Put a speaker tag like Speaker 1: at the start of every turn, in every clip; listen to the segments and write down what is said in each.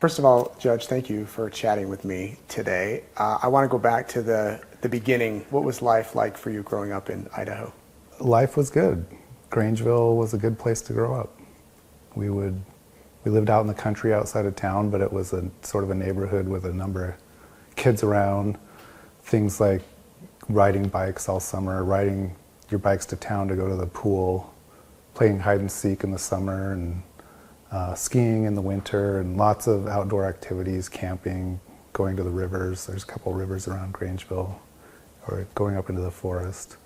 Speaker 1: First of all, Judge, thank you for chatting with me today. I want to go back to the beginning. What was life like for you growing up in Idaho?
Speaker 2: Life was good. Grangeville was a good place to grow up. We lived out in the country outside of town, but it was a sort of a neighborhood with a number of kids around. Things like riding bikes all summer, riding your bikes to town to go to the pool, playing hide and seek in the summer, and skiing in the winter, and lots of outdoor activities, camping, going to the rivers. There's a couple of rivers around Grangeville, or going up into the forest.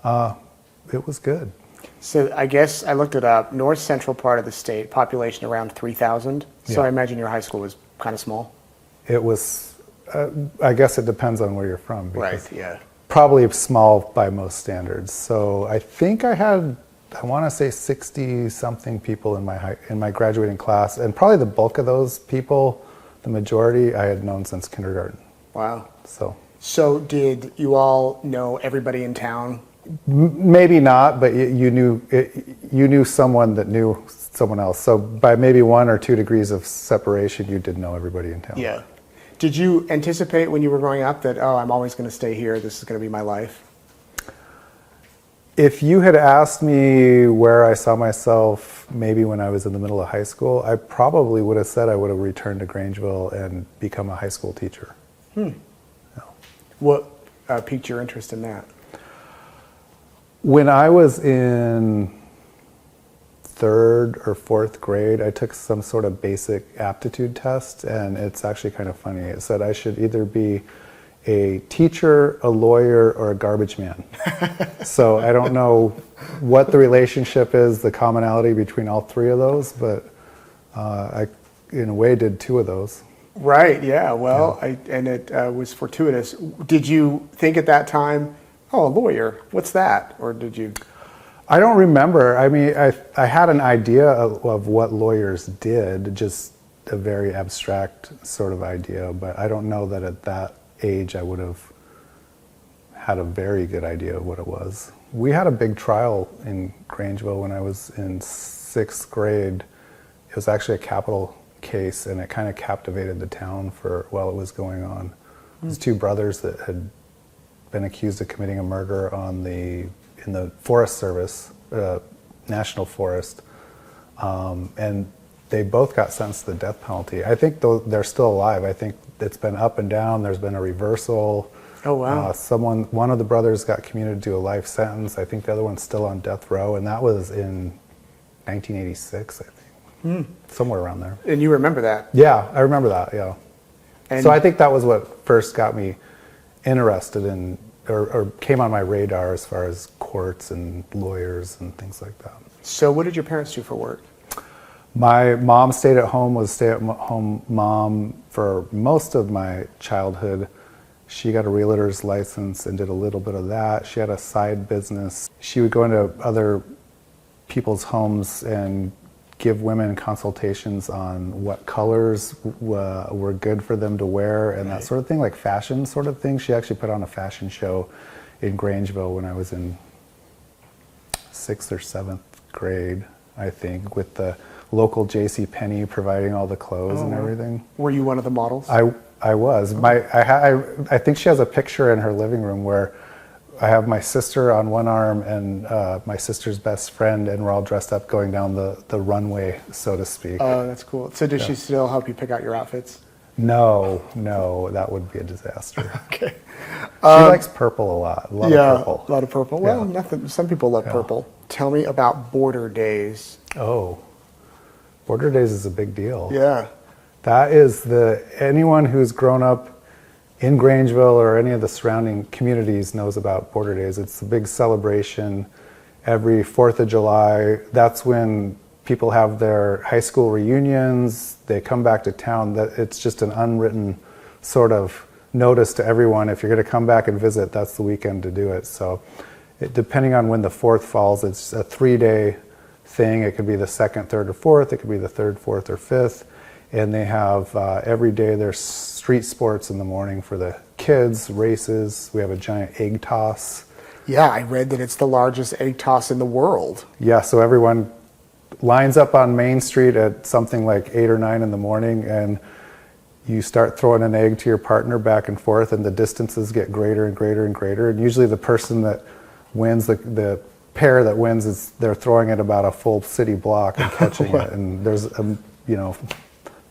Speaker 2: It was good.
Speaker 1: So I guess I looked it up. North central part of the state, population around 3,000. So
Speaker 2: Yeah.
Speaker 1: I imagine your high school was kind of small.
Speaker 2: It was, I guess it depends on where you're from.
Speaker 1: Right, yeah.
Speaker 2: Probably small by most standards. So I think I had, I want to say 60-something people in my graduating class, and probably the bulk of those people, the majority, I had known since kindergarten.
Speaker 1: Wow.
Speaker 2: So
Speaker 1: did you all know everybody in town?
Speaker 2: Maybe not, but you knew someone that knew someone else. So by maybe 1 or 2 degrees of separation, you did know everybody in town.
Speaker 1: Yeah. Did you anticipate when you were growing up that, oh, I'm always going to stay here, this is going to be my life?
Speaker 2: If you had asked me where I saw myself maybe when I was in the middle of high school, I probably would have said I would have returned to Grangeville and become a high school teacher. Yeah.
Speaker 1: What piqued your interest in that?
Speaker 2: When I was in 3rd or 4th grade, I took some sort of basic aptitude test, and it's actually kind of funny. It said I should either be a teacher, a lawyer, or a garbage man. So I don't know what the relationship is, the commonality between all 3 of those, but I, in a way, did 2 of those.
Speaker 1: Right, yeah, well, yeah. And it was fortuitous. Did you think at that time, oh, a lawyer, what's that? Or did you?
Speaker 2: I don't remember. I mean, I had an idea of what lawyers did, just a very abstract sort of idea, but I don't know that at that age I would have had a very good idea of what it was. We had a big trial in Grangeville when I was in 6th grade. It was actually a capital case, and it kind of captivated the town for while it was going on. It was 2 brothers that had been accused of committing a murder in the Forest Service, National Forest, and they both got sentenced to the death penalty. I think they're still alive. I think it's been up and down. There's been a reversal.
Speaker 1: Oh wow!
Speaker 2: One of the brothers got commuted to a life sentence. I think the other one's still on death row, and that was in 1986, I think, somewhere around there.
Speaker 1: And you remember that?
Speaker 2: Yeah, I remember that. Yeah. And so I think that was what first got me interested in, or came on my radar as far as courts and lawyers and things like that.
Speaker 1: So what did your parents do for work?
Speaker 2: My mom stayed at home, was a stay-at-home mom for most of my childhood. She got a realtor's license and did a little bit of that. She had a side business. She would go into other people's homes and give women consultations on what colors were good for them to wear and that sort of thing, like fashion sort of thing. She actually put on a fashion show in Grangeville when I was in 6th or 7th grade, I think, with the local JCPenney providing all the clothes and everything.
Speaker 1: Were you one of the models?
Speaker 2: I was. I think she has a picture in her living room where I have my sister on one arm and my sister's best friend, and we're all dressed up going down the runway, so to speak.
Speaker 1: Oh, that's cool. So does she still help you pick out your outfits?
Speaker 2: No, that would be a disaster.
Speaker 1: Okay.
Speaker 2: She likes purple a lot. A lot of purple.
Speaker 1: A lot of purple. Well, nothing. Some people love purple. Tell me about border days.
Speaker 2: Oh, border days is a big deal.
Speaker 1: Yeah.
Speaker 2: That is anyone who's grown up in Grangeville or any of the surrounding communities knows about border days. It's a big celebration every 4th of July. That's when people have their high school reunions. They come back to town. It's just an unwritten sort of notice to everyone. If you're going to come back and visit, that's the weekend to do it. So depending on when the 4th falls, it's a 3-day thing. It could be the 2nd, 3rd, or 4th. It could be the 3rd, 4th, or 5th. And they have every day there's street sports in the morning for the kids, races. We have a giant egg toss.
Speaker 1: Yeah, I read that it's the largest egg toss in the world.
Speaker 2: Yeah, so everyone lines up on Main Street at something like 8 or 9 in the morning, and you start throwing an egg to your partner back and forth, and the distances get greater and greater and greater. And usually the person that wins, the pair that wins, is they're throwing it about a full city block and catching it. And there's,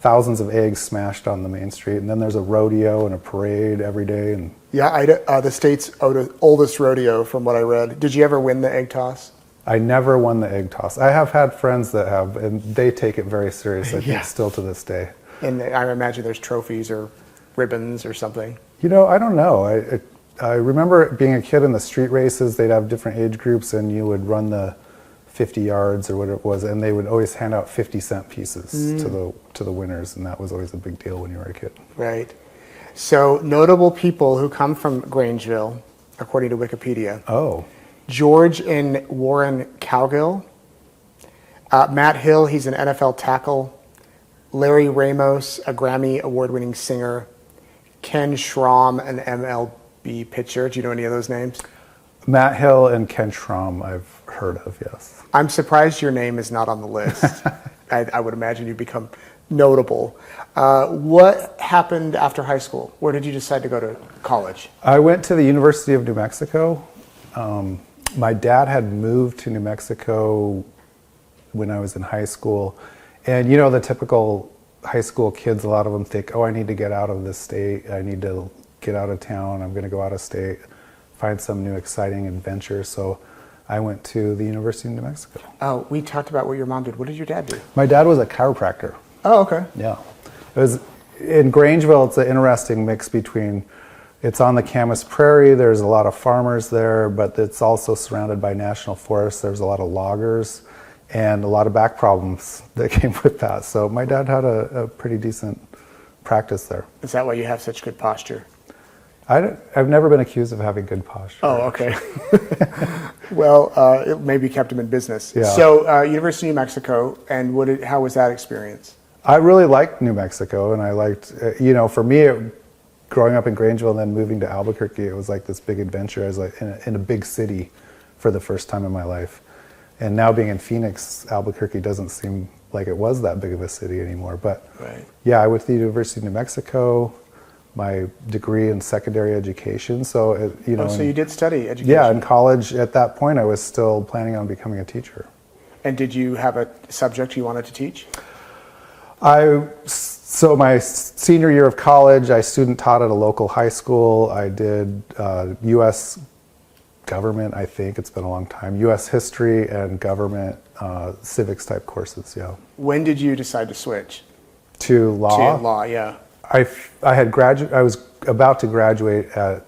Speaker 2: thousands of eggs smashed on the Main Street. And then there's a rodeo and a parade every day. And
Speaker 1: Yeah, the state's oldest rodeo, from what I read. Did you ever win the egg toss?
Speaker 2: I never won the egg toss. I have had friends that have, and they take it very seriously, I think, still to this day.
Speaker 1: And I imagine there's trophies or ribbons or something.
Speaker 2: I don't know. I remember being a kid in the street races. They'd have different age groups, and you would run the 50 yards or whatever it was, and they would always hand out 50-cent pieces to the winners, and that was always a big deal when you were a kid.
Speaker 1: Right. So notable people who come from Grangeville, according to Wikipedia.
Speaker 2: Oh.
Speaker 1: George and Warren Cowgill. Matt Hill, he's an NFL tackle. Larry Ramos, a Grammy award-winning singer. Ken Schramm, an MLB pitcher. Do you know any of those names?
Speaker 2: Matt Hill and Ken Schramm I've heard of, yes.
Speaker 1: I'm surprised your name is not on the list. I would imagine you become notable. What happened after high school? Where did you decide to go to college?
Speaker 2: I went to the University of New Mexico. My dad had moved to New Mexico when I was in high school. And the typical high school kids, a lot of them think, I need to get out of this state. I need to get out of town. I'm going to go out of state, find some new exciting adventure. So I went to the University of New Mexico.
Speaker 1: Oh, we talked about what your mom did. What did your dad do?
Speaker 2: My dad was a chiropractor.
Speaker 1: Oh, okay.
Speaker 2: Yeah. It was in Grangeville. It's an interesting mix between, it's on the Camas Prairie. There's a lot of farmers there, but it's also surrounded by national forests. There's a lot of loggers and a lot of back problems that came with that. So my dad had a pretty decent practice there.
Speaker 1: Is that why you have such good posture?
Speaker 2: I've never been accused of having good posture.
Speaker 1: Oh, okay. Well, it maybe kept him in business.
Speaker 2: Yeah.
Speaker 1: So, University of New Mexico, and how was that experience?
Speaker 2: I really liked New Mexico, and I liked, for me, growing up in Grangeville and then moving to Albuquerque, it was like this big adventure. I was like in a big city for the first time in my life. And now being in Phoenix, Albuquerque doesn't seem like it was that big of a city anymore. But
Speaker 1: right.
Speaker 2: Yeah, I went to the University of New Mexico, my degree in secondary education. So,
Speaker 1: so you did study education?
Speaker 2: Yeah, in college at that point, I was still planning on becoming a teacher.
Speaker 1: And did you have a subject you wanted to teach?
Speaker 2: So my senior year of college, I student taught at a local high school. I did U.S. government, I think. It's been a long time. U.S. history and government civics type courses, yeah.
Speaker 1: When did you decide to switch?
Speaker 2: To law?
Speaker 1: To law, yeah.
Speaker 2: I was about to graduate at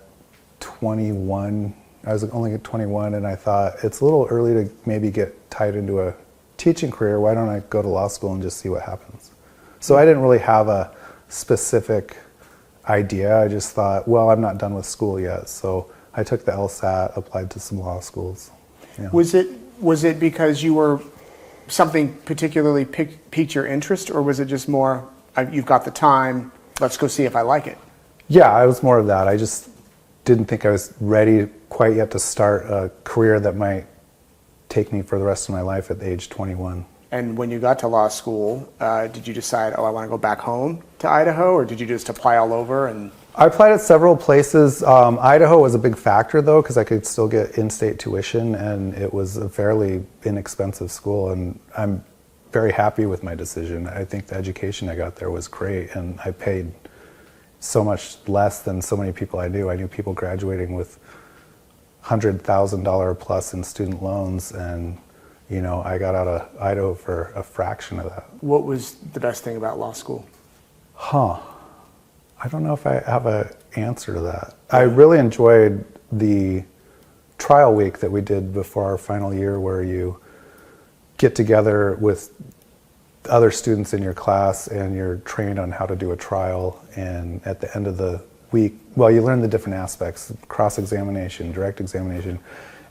Speaker 2: 21. I was only at 21, and I thought it's a little early to maybe get tied into a teaching career. Why don't I go to law school and just see what happens? So I didn't really have a specific idea. I just thought, well, I'm not done with school yet. So I took the LSAT, applied to some law schools. Yeah.
Speaker 1: Was it because you were something particularly piqued your interest, or was it just more, you've got the time, let's go see if I like it?
Speaker 2: Yeah, I was more of that. I just didn't think I was ready quite yet to start a career that might take me for the rest of my life at the age 21.
Speaker 1: And when you got to law school, did you decide, I want to go back home to Idaho, or did you just apply all over? And
Speaker 2: I applied at several places. Idaho was a big factor, though, because I could still get in-state tuition, and it was a fairly inexpensive school, and I'm very happy with my decision. I think the education I got there was great, and I paid so much less than so many people I knew. I knew people graduating with $100,000 plus in student loans, and I got out of Idaho for a fraction of that.
Speaker 1: What was the best thing about law school?
Speaker 2: I don't know if I have an answer to that. I really enjoyed the trial week that we did before our final year, where you get together with other students in your class and you're trained on how to do a trial. And at the end of the week, you learn the different aspects, cross-examination, direct examination.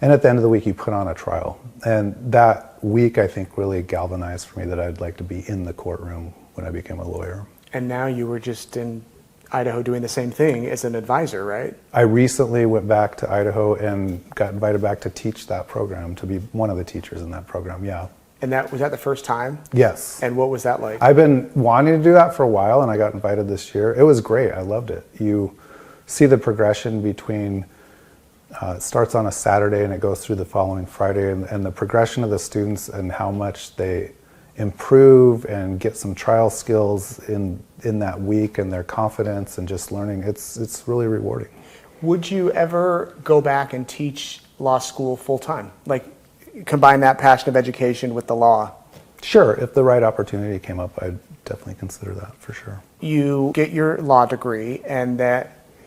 Speaker 2: And at the end of the week, you put on a trial. And that week, I think, really galvanized for me that I'd like to be in the courtroom when I became a lawyer.
Speaker 1: And now you were just in Idaho doing the same thing as an advisor, right?
Speaker 2: I recently went back to Idaho and got invited back to teach that program, to be one of the teachers in that program, yeah.
Speaker 1: And was that the first time?
Speaker 2: Yes.
Speaker 1: And what was that like?
Speaker 2: I've been wanting to do that for a while, and I got invited this year. It was great. I loved it. You see the progression between, it starts on a Saturday and it goes through the following Friday, and the progression of the students and how much they improve and get some trial skills in that week, and their confidence and just learning. It's really rewarding.
Speaker 1: Would you ever go back and teach law school full time? Like combine that passion of education with the law?
Speaker 2: Sure, if the right opportunity came up, I'd definitely consider that for sure.
Speaker 1: You get your law degree, and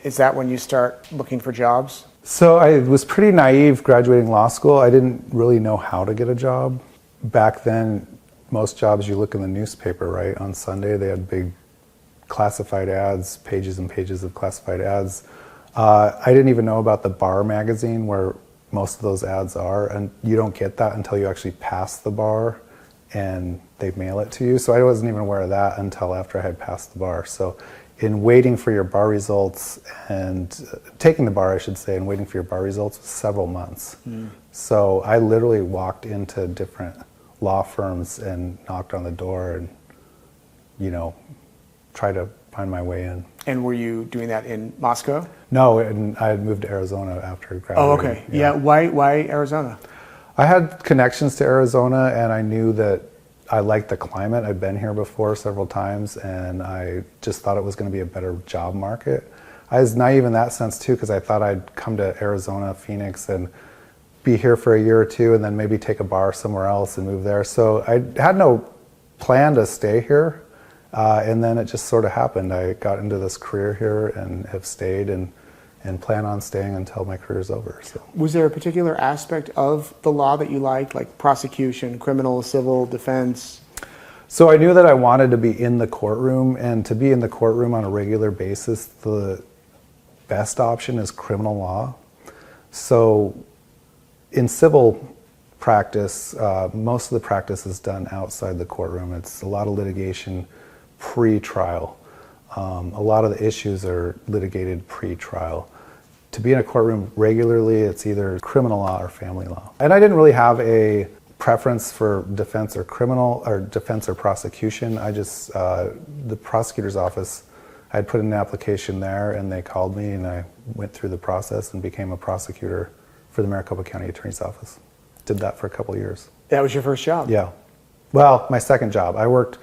Speaker 1: is that when you start looking for jobs?
Speaker 2: So I was pretty naive graduating law school. I didn't really know how to get a job. Back then, most jobs you look in the newspaper, right? On Sunday, they had big classified ads, pages and pages of classified ads. I didn't even know about the bar magazine where most of those ads are, and you don't get that until you actually pass the bar and they mail it to you. So I wasn't even aware of that until after I had passed the bar. So in waiting for your bar results and taking the bar, I should say, and waiting for your bar results was several months. So I literally walked into different law firms and knocked on the door and, tried to find my way in.
Speaker 1: And were you doing that in Moscow?
Speaker 2: No, and I had moved to Arizona after graduating.
Speaker 1: Oh, okay. Yeah. Why Arizona?
Speaker 2: I had connections to Arizona, and I knew that I liked the climate. I'd been here before several times, and I just thought it was going to be a better job market. I was naive in that sense too, because I thought I'd come to Arizona, Phoenix, and be here for a year or two, and then maybe take a bar somewhere else and move there. So I had no plan to stay here, and then it just sort of happened. I got into this career here and have stayed and plan on staying until my career's over. So.
Speaker 1: Was there a particular aspect of the law that you liked, like prosecution, criminal, civil, defense?
Speaker 2: So I knew that I wanted to be in the courtroom, and to be in the courtroom on a regular basis, the best option is criminal law. So in civil practice, most of the practice is done outside the courtroom. It's a lot of litigation pre-trial. A lot of the issues are litigated pre-trial. To be in a courtroom regularly, it's either criminal law or family law. And I didn't really have a preference for defense or criminal, or defense or prosecution. I just, the prosecutor's office, I had put in an application there, and they called me, and I went through the process and became a prosecutor for the Maricopa County Attorney's Office. Did that for a couple of years.
Speaker 1: That was your first job?
Speaker 2: Yeah. Well, my second job. I worked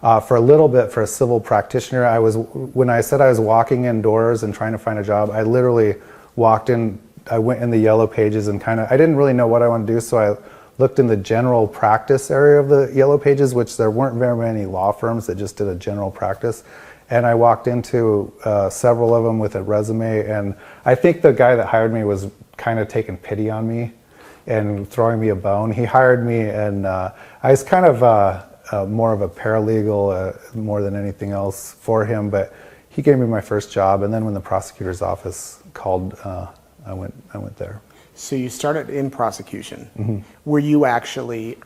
Speaker 2: for a little bit for a civil practitioner. When I said I was walking indoors and trying to find a job, I literally walked in, I went in the yellow pages and I didn't really know what I wanted to do, so I looked in the general practice area of the yellow pages, which there weren't very many law firms that just did a general practice. And I walked into several of them with a resume, and I think the guy that hired me was kind of taking pity on me and throwing me a bone. He hired me, and I was kind of more of a paralegal more than anything else for him, but he gave me my first job, and then when the prosecutor's office called, I went there.
Speaker 1: So you started in prosecution.
Speaker 2: Mm-hmm.
Speaker 1: Were you actually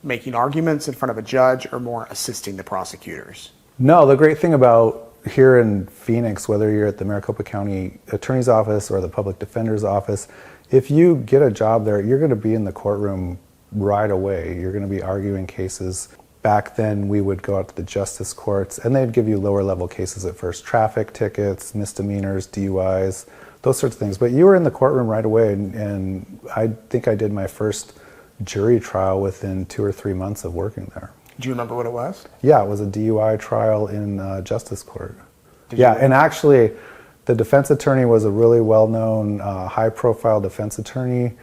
Speaker 1: making arguments in front of a judge, or more assisting the prosecutors?
Speaker 2: No, the great thing about here in Phoenix, whether you're at the Maricopa County Attorney's Office or the Public Defender's Office, if you get a job there, you're going to be in the courtroom right away. You're going to be arguing cases. Back then, we would go out to the justice courts, and they'd give you lower level cases at first, traffic tickets, misdemeanors, DUIs, those sorts of things. But you were in the courtroom right away, and I think I did my first jury trial within 2 or 3 months of working there.
Speaker 1: Do you remember what it was?
Speaker 2: Yeah, it was a DUI trial in justice court. And actually, the defense attorney was a really well-known, high-profile defense attorney,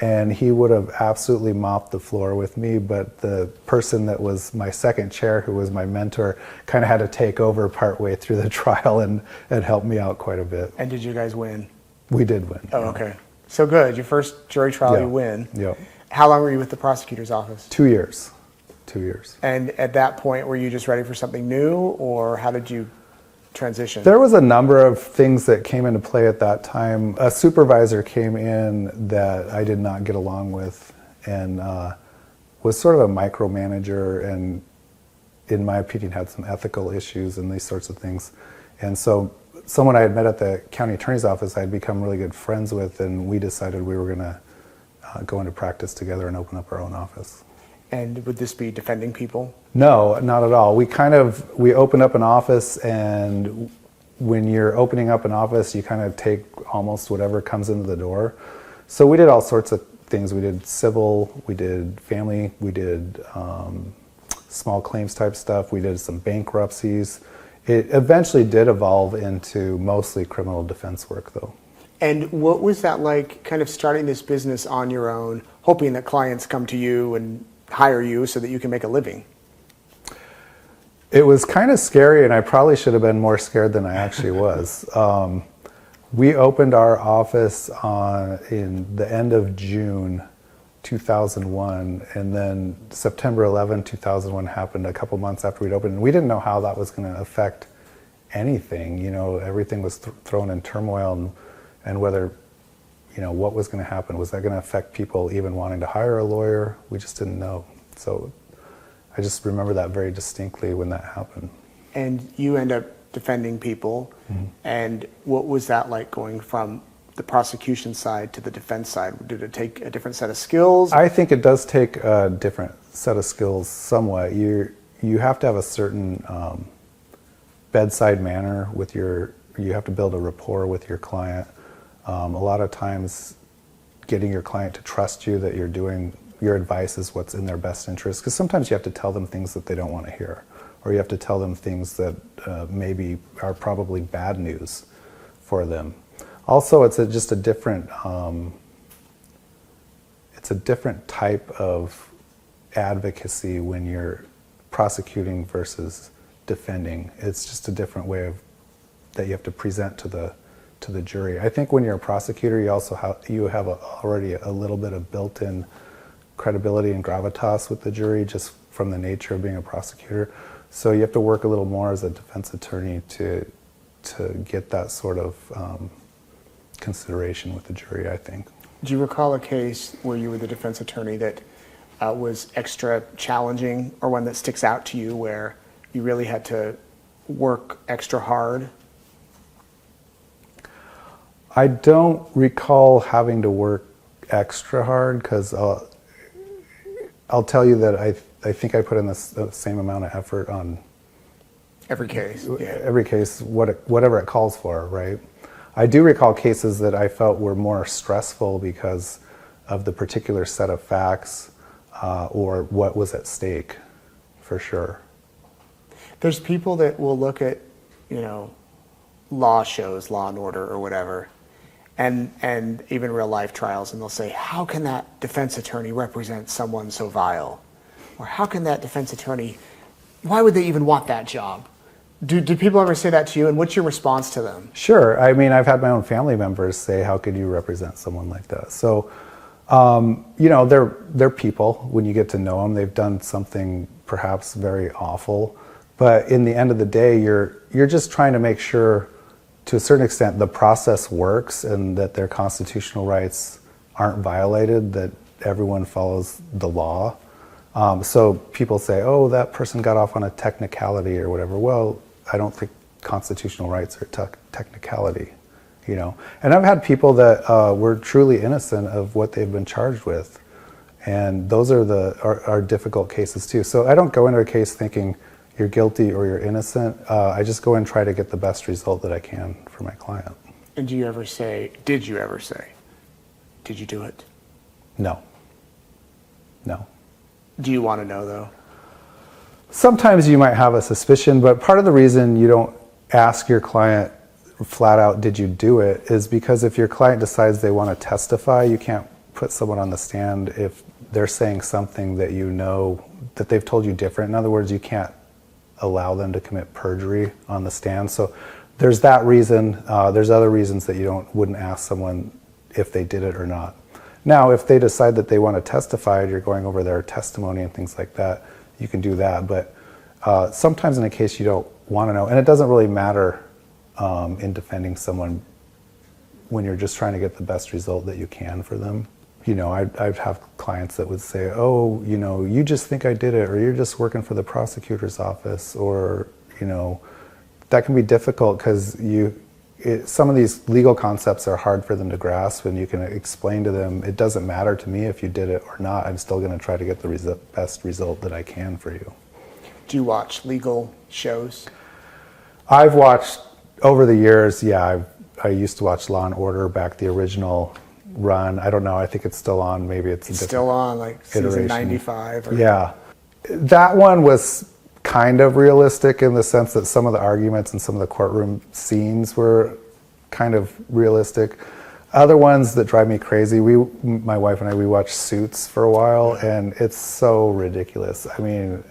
Speaker 2: and he would have absolutely mopped the floor with me, but the person that was my second chair, who was my mentor, kind of had to take over partway through the trial and help me out quite a bit.
Speaker 1: And did you guys win?
Speaker 2: We did win.
Speaker 1: Oh, okay. So good. Your first jury trial, you win.
Speaker 2: Yeah.
Speaker 1: How long were you with the prosecutor's office?
Speaker 2: 2 years. 2 years.
Speaker 1: And at that point, were you just ready for something new, or how did you transition?
Speaker 2: There was a number of things that came into play at that time. A supervisor came in that I did not get along with, and was sort of a micromanager, and in my opinion had some ethical issues and these sorts of things. And so someone I had met at the county attorney's office I had become really good friends with, and we decided we were going to go into practice together and open up our own office.
Speaker 1: And would this be defending people?
Speaker 2: No, not at all. We opened up an office, and when you're opening up an office, you kind of take almost whatever comes into the door. So we did all sorts of things. We did civil, we did family, we did small claims type stuff. We did some bankruptcies. It eventually did evolve into mostly criminal defense work, though.
Speaker 1: And what was that like, kind of starting this business on your own, hoping that clients come to you and hire you so that you can make a living?
Speaker 2: It was kind of scary, and I probably should have been more scared than I actually was. We opened our office in the end of June 2001, and then September 11, 2001 happened a couple months after we'd opened. And we didn't know how that was going to affect anything. You know, everything was thrown in turmoil, and whether, you know, what was going to happen. Was that going to affect people even wanting to hire a lawyer? We just didn't know. So I just remember that very distinctly when that happened.
Speaker 1: And you end up defending people. Mm-hmm. And what was that like, going from the prosecution side to the defense side? Did it take a different set of skills?
Speaker 2: I think it does take a different set of skills somewhat. You have to have a certain bedside manner with you have to build a rapport with your client. A lot of times getting your client to trust you that your advice is what's in their best interest, because sometimes you have to tell them things that they don't want to hear, or you have to tell them things that maybe are probably bad news for them. Also, it's just a different type of advocacy when you're prosecuting versus defending. It's just a different way that you have to present to the jury. I think when you're a prosecutor, you also have already a little bit of built-in credibility and gravitas with the jury, just from the nature of being a prosecutor. So you have to work a little more as a defense attorney to get that sort of consideration with the jury, I think.
Speaker 1: Do you recall a case where you were the defense attorney that was extra challenging, or one that sticks out to you where you really had to work extra hard?
Speaker 2: I don't recall having to work extra hard, because I'll tell you that I think I put in the same amount of effort on
Speaker 1: every case. Yeah.
Speaker 2: Every case, whatever it calls for, right? I do recall cases that I felt were more stressful because of the particular set of facts or what was at stake, for sure.
Speaker 1: There's people that will look at, law shows, Law and Order or whatever, and even real life trials, and they'll say, how can that defense attorney represent someone so vile? Or how can that defense attorney, why would they even want that job? Do people ever say that to you, and what's your response to them?
Speaker 2: Sure. I mean, I've had my own family members say, how could you represent someone like that? So, they're people. When you get to know them, they've done something perhaps very awful. But in the end of the day, you're just trying to make sure, to a certain extent, the process works and that their constitutional rights aren't violated, that everyone follows the law. So people say, oh, that person got off on a technicality or whatever. Well, I don't think constitutional rights are technicality, And I've had people that were truly innocent of what they've been charged with. And those are difficult cases too. So I don't go into a case thinking you're guilty or you're innocent. I just go and try to get the best result that I can for my client.
Speaker 1: And did you ever say, did you do it?
Speaker 2: No.
Speaker 1: Do you want to know, though?
Speaker 2: Sometimes you might have a suspicion, but part of the reason you don't ask your client flat out, did you do it, is because if your client decides they want to testify, you can't put someone on the stand if they're saying something that that they've told you different. In other words, you can't allow them to commit perjury on the stand. So there's that reason. There's other reasons that you wouldn't ask someone if they did it or not. Now, if they decide that they want to testify, you're going over their testimony and things like that, you can do that. But sometimes in a case you don't want to know, and it doesn't really matter in defending someone when you're just trying to get the best result that you can for them. I'd have clients that would say, oh, you just think I did it, or you're just working for the prosecutor's office, or, that can be difficult because you some of these legal concepts are hard for them to grasp, and you can explain to them, it doesn't matter to me if you did it or not. I'm still going to try to get the best result that I can for you.
Speaker 1: Do you watch legal shows?
Speaker 2: I've watched over the years. Yeah, I used to watch Law and Order back the original run. I don't know. I think it's still on. Maybe it's
Speaker 1: still on, like season
Speaker 2: iteration.
Speaker 1: 95. Or...
Speaker 2: Yeah, that one was kind of realistic in the sense that some of the arguments and some of the courtroom scenes were kind of realistic. Other ones that drive me crazy, my wife and I, we watched Suits for a while, and it's so ridiculous. I mean,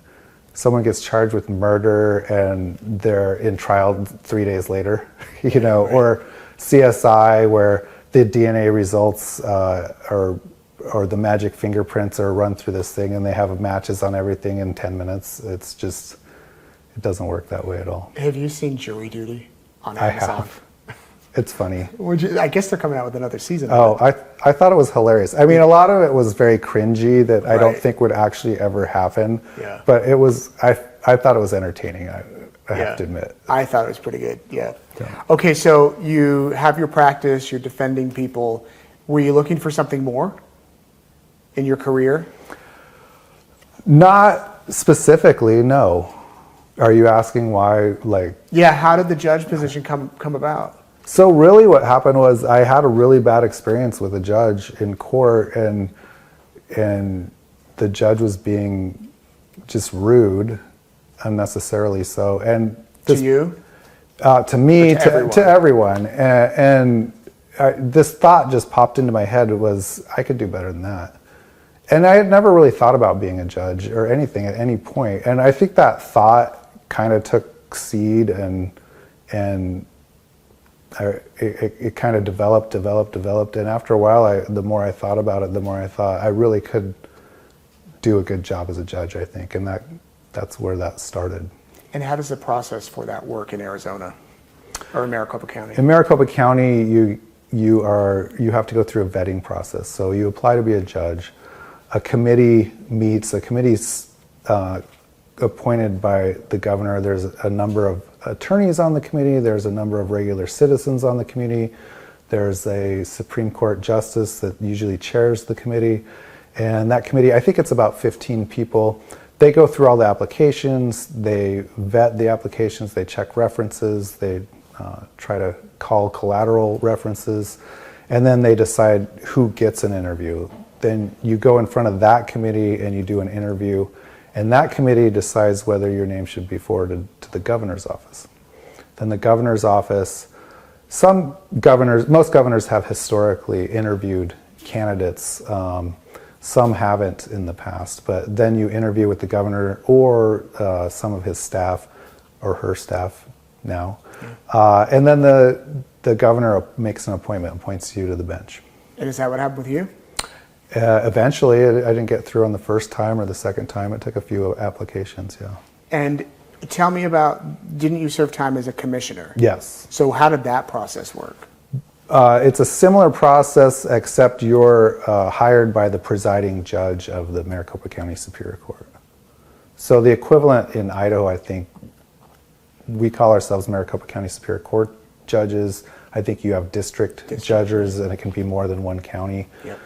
Speaker 2: someone gets charged with murder and they're in trial 3 days later, you know, right. Or CSI where the DNA results or the magic fingerprints are run through this thing and they have matches on everything in 10 minutes. It's just, it doesn't work that way at all.
Speaker 1: Have you seen Jury Duty on Amazon?
Speaker 2: I have. It's funny.
Speaker 1: I guess they're coming out with another season.
Speaker 2: Oh, I thought it was hilarious. I mean, a lot of it was very cringy that I don't think would actually ever happen.
Speaker 1: Yeah.
Speaker 2: But it was, I thought it was entertaining, I have to admit.
Speaker 1: I thought it was pretty good, yeah. Okay, so you have your practice, you're defending people. Were you looking for something more in your career?
Speaker 2: Not specifically, no. Are you asking why, like...
Speaker 1: Yeah, how did the judge position come about?
Speaker 2: So really what happened was I had a really bad experience with a judge in court, and the judge was being just rude, unnecessarily so. And this,
Speaker 1: to you?
Speaker 2: To me, to everyone. And this thought just popped into my head, was I could do better than that. And I had never really thought about being a judge or anything at any point. And I think that thought kind of took seed and it kind of developed. And after a while, the more I thought about it, the more I thought I really could do a good job as a judge, I think. And that's where that started.
Speaker 1: And how does the process for that work in Arizona or in Maricopa County?
Speaker 2: In Maricopa County, you have to go through a vetting process. So you apply to be a judge. A committee meets. A committee's appointed by the governor. There's a number of attorneys on the committee. There's a number of regular citizens on the committee. There's a Supreme Court justice that usually chairs the committee. And that committee, I think it's about 15 people. They go through all the applications. They vet the applications. They check references. They try to call collateral references. And then they decide who gets an interview. Then you go in front of that committee and you do an interview. And that committee decides whether your name should be forwarded to the governor's office. Then the governor's office, most governors have historically interviewed candidates. Some haven't in the past, but then you interview with the governor or some of his staff or her staff now. And then the governor makes an appointment, appoints you to the bench.
Speaker 1: And is that what happened with you?
Speaker 2: Eventually, I didn't get through on the first time or the second time. It took a few applications, yeah.
Speaker 1: And tell me about, didn't you serve time as a commissioner?
Speaker 2: Yes.
Speaker 1: So how did that process work?
Speaker 2: It's a similar process, except you're hired by the presiding judge of the Maricopa County Superior Court. So the equivalent in Idaho, I think, we call ourselves Maricopa County Superior Court judges. I think you have district judges, and it can be more than one county.
Speaker 1: Yep.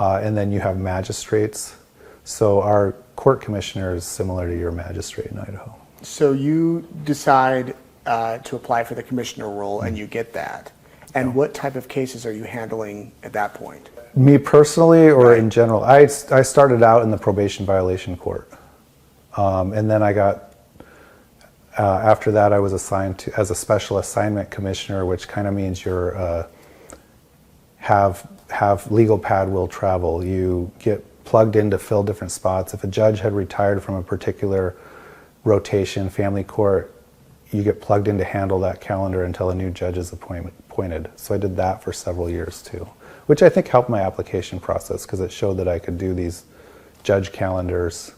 Speaker 2: And then you have magistrates. So our court commissioner is similar to your magistrate in Idaho.
Speaker 1: So you decide to apply for the commissioner role, and you get that. And what type of cases are you handling at that point?
Speaker 2: Me personally, or in general? I started out in the probation violation court. And then I got, after that I was assigned as a special assignment commissioner, which kind of means you're, have legal pad will travel. You get plugged in to fill different spots. If a judge had retired from a particular rotation, family court, you get plugged in to handle that calendar until a new judge is appointed. So I did that for several years too, which I think helped my application process because it showed that I could do these judge calendars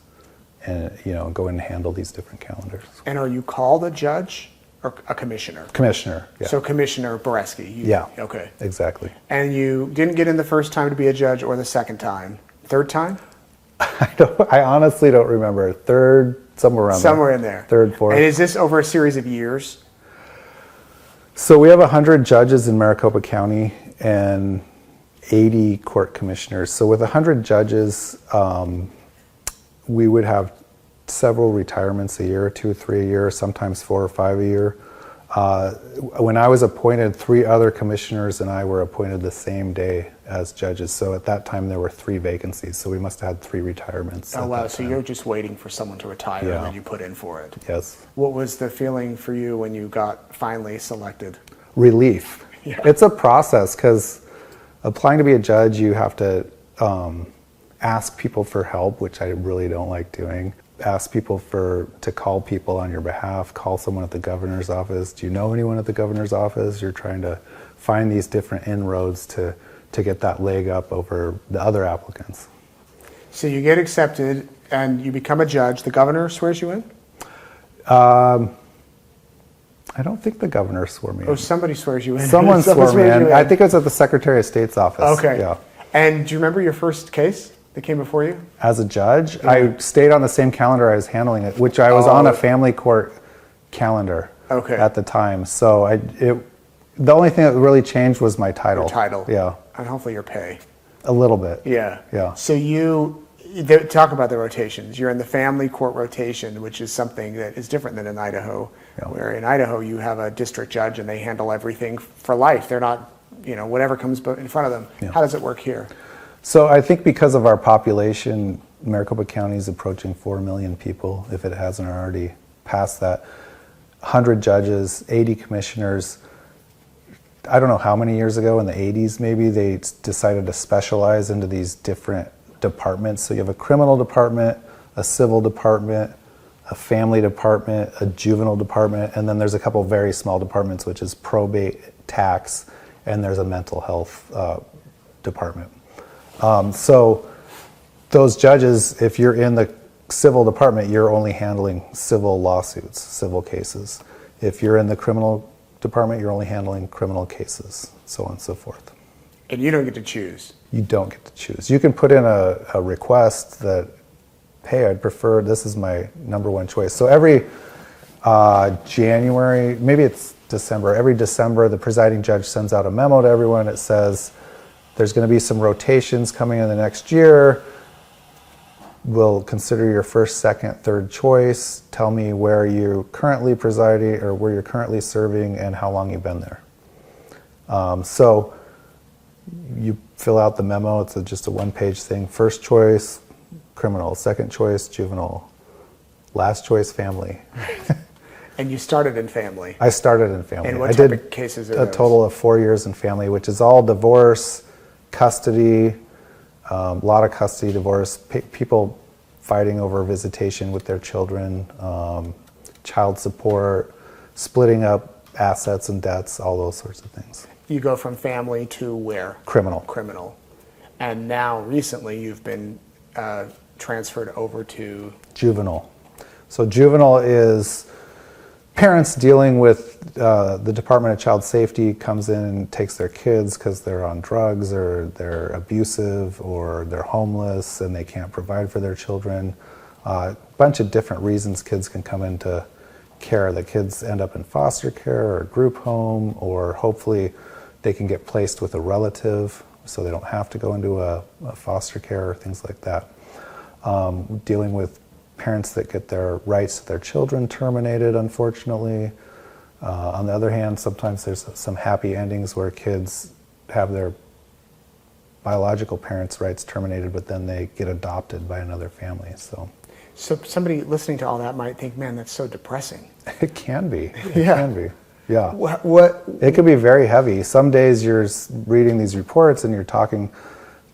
Speaker 2: and go in and handle these different calendars.
Speaker 1: And are you called a judge or a commissioner?
Speaker 2: Commissioner, yeah.
Speaker 1: So Commissioner Beresky.
Speaker 2: Yeah.
Speaker 1: Okay.
Speaker 2: Exactly.
Speaker 1: And you didn't get in the first time to be a judge or the second time? Third time?
Speaker 2: I honestly don't remember. Third, somewhere around there.
Speaker 1: Somewhere in there.
Speaker 2: Third, fourth.
Speaker 1: And is this over a series of years?
Speaker 2: So we have 100 judges in Maricopa County and 80 court commissioners. So with 100 judges, we would have several retirements a year, 2 or 3 a year, sometimes 4 or 5 a year. When I was appointed, 3 other commissioners and I were appointed the same day as judges. So at that time there were 3 vacancies. So we must have had 3 retirements.
Speaker 1: Oh wow! So you're just waiting for someone to retire,
Speaker 2: Yeah.
Speaker 1: and then you put in for it.
Speaker 2: Yes.
Speaker 1: What was the feeling for you when you got finally selected?
Speaker 2: Relief.
Speaker 1: Yeah.
Speaker 2: It's a process because applying to be a judge, you have to ask people for help, which I really don't like doing. Ask people to call people on your behalf, call someone at the governor's office. Do you know anyone at the governor's office? You're trying to find these different inroads to get that leg up over the other applicants.
Speaker 1: So you get accepted and you become a judge. The governor swears you in?
Speaker 2: I don't think the governor swore me in.
Speaker 1: Oh, somebody swears you in.
Speaker 2: Someone swore me
Speaker 1: you
Speaker 2: in. I think it was at the Secretary of State's office.
Speaker 1: Okay.
Speaker 2: Yeah.
Speaker 1: And do you remember your first case that came before you?
Speaker 2: As a judge, I stayed on the same calendar I was handling it, which I was on a family court calendar at the time. So the only thing that really changed was my title.
Speaker 1: Your title.
Speaker 2: Yeah.
Speaker 1: And hopefully your pay.
Speaker 2: A little bit.
Speaker 1: Yeah.
Speaker 2: Yeah.
Speaker 1: So talk about the rotations. You're in the family court rotation, which is something that is different than in Idaho, where in Idaho you have a district judge and they handle everything for life. They're not, whatever comes in front of them.
Speaker 2: Yeah.
Speaker 1: How does it work here?
Speaker 2: So I think because of our population, Maricopa County is approaching 4 million people, if it hasn't already passed that. 100 judges, 80 commissioners. I don't know how many years ago, in the 80s maybe, they decided to specialize into these different departments. So you have a criminal department, a civil department, a family department, a juvenile department, and then there's a couple very small departments, which is probate, tax, and there's a mental health department. So those judges, if you're in the civil department, you're only handling civil lawsuits, civil cases. If you're in the criminal department, you're only handling criminal cases, so on and so forth.
Speaker 1: And you don't get to choose.
Speaker 2: You don't get to choose. You can put in a request that, hey, I'd prefer, this is my number one choice. So every January, maybe it's December, every December the presiding judge sends out a memo to everyone. It says, there's going to be some rotations coming in the next year. We'll consider your first, second, third choice. Tell me where you're currently presiding or where you're currently serving and how long you've been there. So you fill out the memo. It's just a one-page thing. First choice, criminal. Second choice, juvenile. Last choice, family.
Speaker 1: And you started in family.
Speaker 2: I started in family.
Speaker 1: And what
Speaker 2: I
Speaker 1: type
Speaker 2: did
Speaker 1: of cases are
Speaker 2: a
Speaker 1: those?
Speaker 2: total of 4 years in family, which is all divorce, custody, a lot of custody, divorce, people fighting over visitation with their children, child support, splitting up assets and debts, all those sorts of things.
Speaker 1: You go from family to where?
Speaker 2: Criminal.
Speaker 1: Criminal. And now recently you've been transferred over to?
Speaker 2: Juvenile. So juvenile is parents dealing with the Department of Child Safety comes in and takes their kids because they're on drugs or they're abusive or they're homeless and they can't provide for their children. A bunch of different reasons kids can come into care. The kids end up in foster care or group home, or hopefully they can get placed with a relative so they don't have to go into a foster care or things like that. Dealing with parents that get their rights to their children terminated, unfortunately. On the other hand, sometimes there's some happy endings where kids have their biological parents' rights terminated, but then they get adopted by another family. So
Speaker 1: somebody listening to all that might think, man, that's so depressing.
Speaker 2: it can be. It can be. Yeah.
Speaker 1: What?
Speaker 2: It can be very heavy. Some days you're reading these reports and you're talking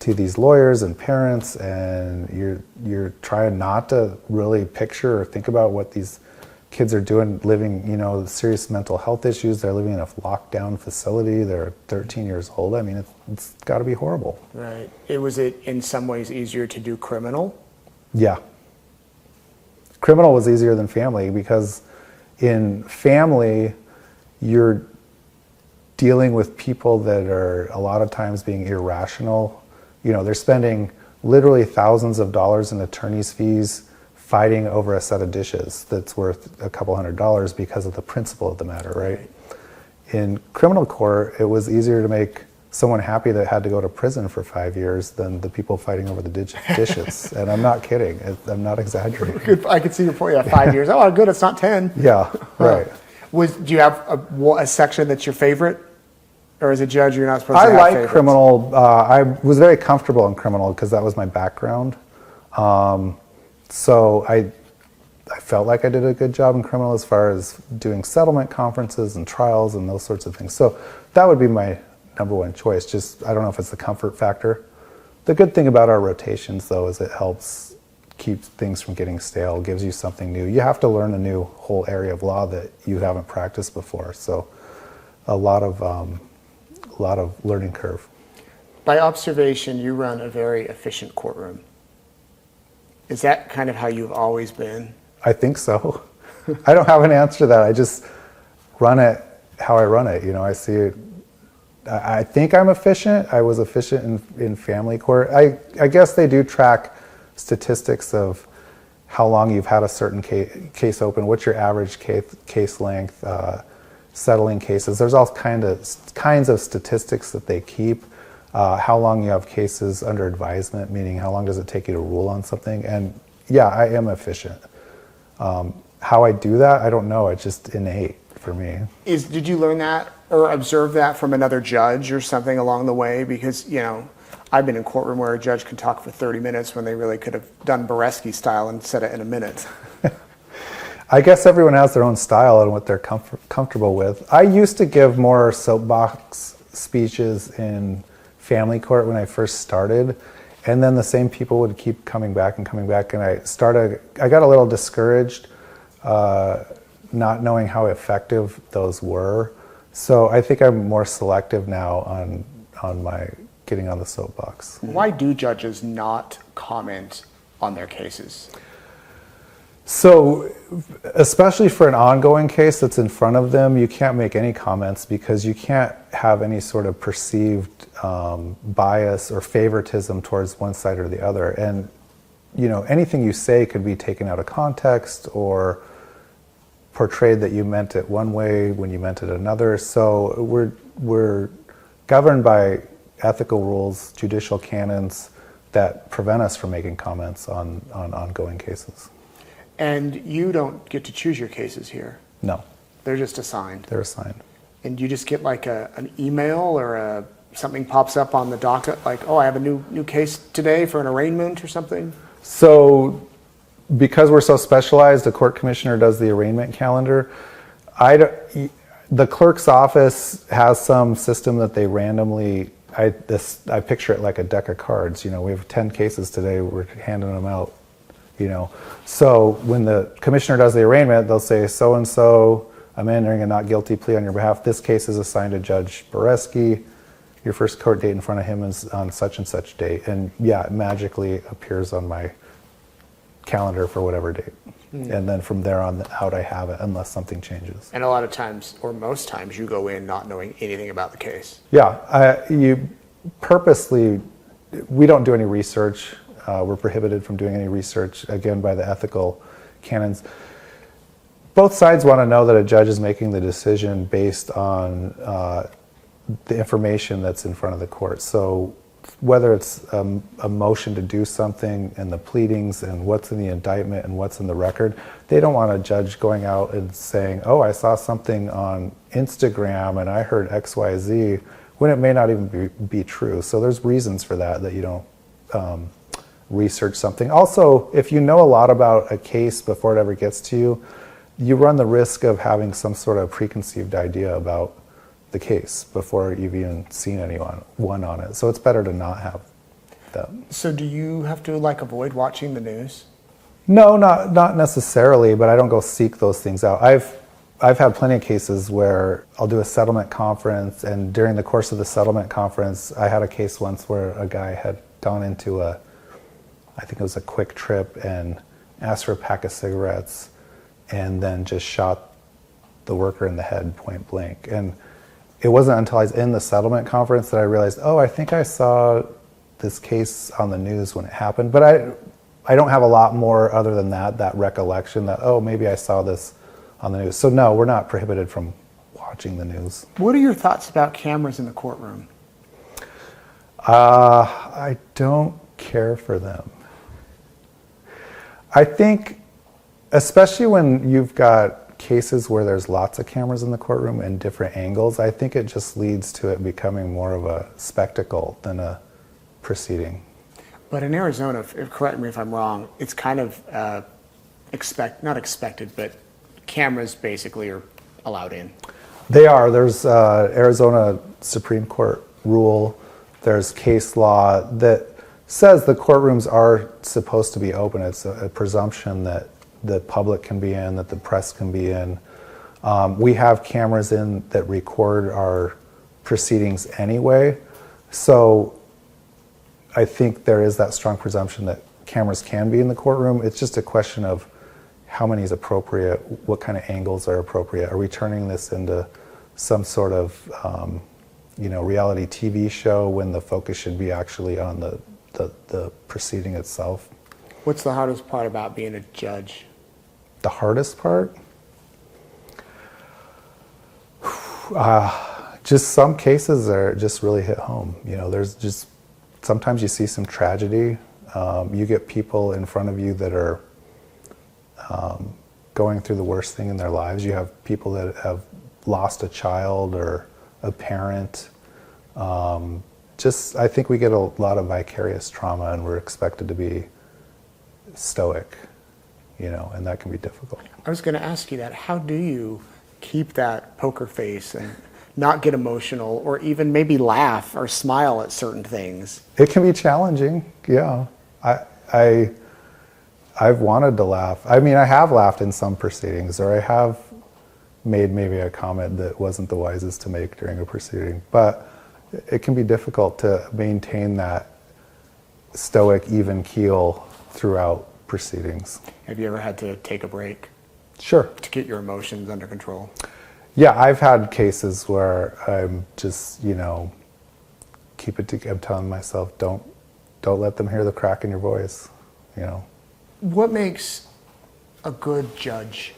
Speaker 2: to these lawyers and parents, and you're trying not to really picture or think about what these kids are doing, living, serious mental health issues. They're living in a lockdown facility. They're 13 years old. I mean, it's got to be horrible.
Speaker 1: Right. Was it in some ways easier to do criminal?
Speaker 2: Yeah. Criminal was easier than family because in family, you're dealing with people that are a lot of times being irrational. They're spending literally thousands of dollars in attorney's fees fighting over a set of dishes that's worth a couple $100 because of the principle of the matter, right? In criminal court, it was easier to make someone happy that had to go to prison for 5 years than the people fighting over the dishes. And I'm not kidding. I'm not exaggerating.
Speaker 1: I could see your point. Yeah, 5 years. Oh, good. It's not 10.
Speaker 2: Yeah, right.
Speaker 1: Do you have a section that's your favorite? Or as a judge, you're not supposed to have
Speaker 2: I like
Speaker 1: favorites?
Speaker 2: criminal. I was very comfortable in criminal because that was my background. So I felt like I did a good job in criminal as far as doing settlement conferences and trials and those sorts of things. So that would be my number one choice. Just, I don't know if it's the comfort factor. The good thing about our rotations, though, is it helps keep things from getting stale, gives you something new. You have to learn a new whole area of law that you haven't practiced before. So a lot of learning curve.
Speaker 1: By observation, you run a very efficient courtroom. Is that kind of how you've always been?
Speaker 2: I think so. I don't have an answer to that. I just run it how I run it. I see it. I think I'm efficient. I was efficient in family court. I guess they do track statistics of how long you've had a certain case open, what's your average case length, settling cases. There's all kinds of statistics that they keep. How long you have cases under advisement, meaning how long does it take you to rule on something. And yeah, I am efficient. How I do that, I don't know. It's just innate for me. Did
Speaker 1: you learn that or observe that from another judge or something along the way? Because, I've been in a courtroom where a judge can talk for 30 minutes when they really could have done Beresky style and said it in a minute.
Speaker 2: I guess everyone has their own style and what they're comfortable with. I used to give more soapbox speeches in family court when I first started, and then the same people would keep coming back, and I got a little discouraged not knowing how effective those were. So I think I'm more selective now on my getting on the soapbox.
Speaker 1: Why do judges not comment on their cases?
Speaker 2: So, especially for an ongoing case that's in front of them, you can't make any comments because you can't have any sort of perceived bias or favoritism towards one side or the other. And, anything you say could be taken out of context or portrayed that you meant it one way when you meant it another. So we're governed by ethical rules, judicial canons that prevent us from making comments on ongoing cases.
Speaker 1: And you don't get to choose your cases here?
Speaker 2: No.
Speaker 1: They're just assigned?
Speaker 2: They're assigned.
Speaker 1: And you just get like an email or something pops up on the docket like, oh, I have a new case today for an arraignment or something?
Speaker 2: So because we're so specialized, the court commissioner does the arraignment calendar. The clerk's office has some system that they randomly, I picture it like a deck of cards. We have 10 cases today, we're handing them out. So when the commissioner does the arraignment, they'll say, so-and-so, I'm entering a not guilty plea on your behalf. This case is assigned to Judge Beresky. Your first court date in front of him is on such and such date. And yeah, it magically appears on my calendar for whatever date. And then from there on out, I have it unless something changes.
Speaker 1: And a lot of times, or most times, you go in not knowing anything about the case.
Speaker 2: Yeah, you purposely, we don't do any research. We're prohibited from doing any research, again, by the ethical canons. Both sides want to know that a judge is making the decision based on the information that's in front of the court. So whether it's a motion to do something and the pleadings and what's in the indictment and what's in the record, they don't want a judge going out and saying, oh, I saw something on Instagram and I heard XYZ, when it may not even be true. So there's reasons for that you don't research something. Also, if you know a lot about a case before it ever gets to you, you run the risk of having some sort of preconceived idea about the case before you've even seen anyone on it. So it's better to not have that.
Speaker 1: So do you have to avoid watching the news?
Speaker 2: No, not necessarily, but I don't go seek those things out. I've had plenty of cases where I'll do a settlement conference, and during the course of the settlement conference, I had a case once where a guy had gone into I think it was a Quick Trip, and asked for a pack of cigarettes and then just shot the worker in the head point blank. And it wasn't until I was in the settlement conference that I realized, oh, I think I saw this case on the news when it happened. But I don't have a lot more other than that recollection that, oh, maybe I saw this on the news. So no, we're not prohibited from watching the news.
Speaker 1: What are your thoughts about cameras in the courtroom?
Speaker 2: I don't care for them. I think, especially when you've got cases where there's lots of cameras in the courtroom and different angles, I think it just leads to it becoming more of a spectacle than a proceeding.
Speaker 1: But in Arizona, correct me if I'm wrong, it's kind of not expected, but cameras basically are allowed in.
Speaker 2: They are. There's Arizona Supreme Court rule. There's case law that says the courtrooms are supposed to be open. It's a presumption that the public can be in, that the press can be in. We have cameras in that record our proceedings anyway. So I think there is that strong presumption that cameras can be in the courtroom. It's just a question of how many is appropriate, what kind of angles are appropriate. Are we turning this into some sort of reality TV show when the focus should be actually on the proceeding itself?
Speaker 1: What's the hardest part about being a judge?
Speaker 2: The hardest part? Just some cases are just really hit home. There's just, sometimes you see some tragedy. You get people in front of you that are going through the worst thing in their lives. You have people that have lost a child or a parent. I think we get a lot of vicarious trauma, and we're expected to be stoic, and that can be difficult.
Speaker 1: I was going to ask you that. How do you keep that poker face and not get emotional, or even maybe laugh or smile at certain things?
Speaker 2: It can be challenging, yeah. I've wanted to laugh. I mean, I have laughed in some proceedings, or I have made maybe a comment that wasn't the wisest to make during a proceeding. But it can be difficult to maintain that stoic, even keel throughout proceedings.
Speaker 1: Have you ever had to take a break?
Speaker 2: Sure.
Speaker 1: To get your emotions under control?
Speaker 2: Yeah, I've had cases where I'm just, keep it together. I'm telling myself, don't let them hear the crack in your voice,
Speaker 1: What makes a good judge?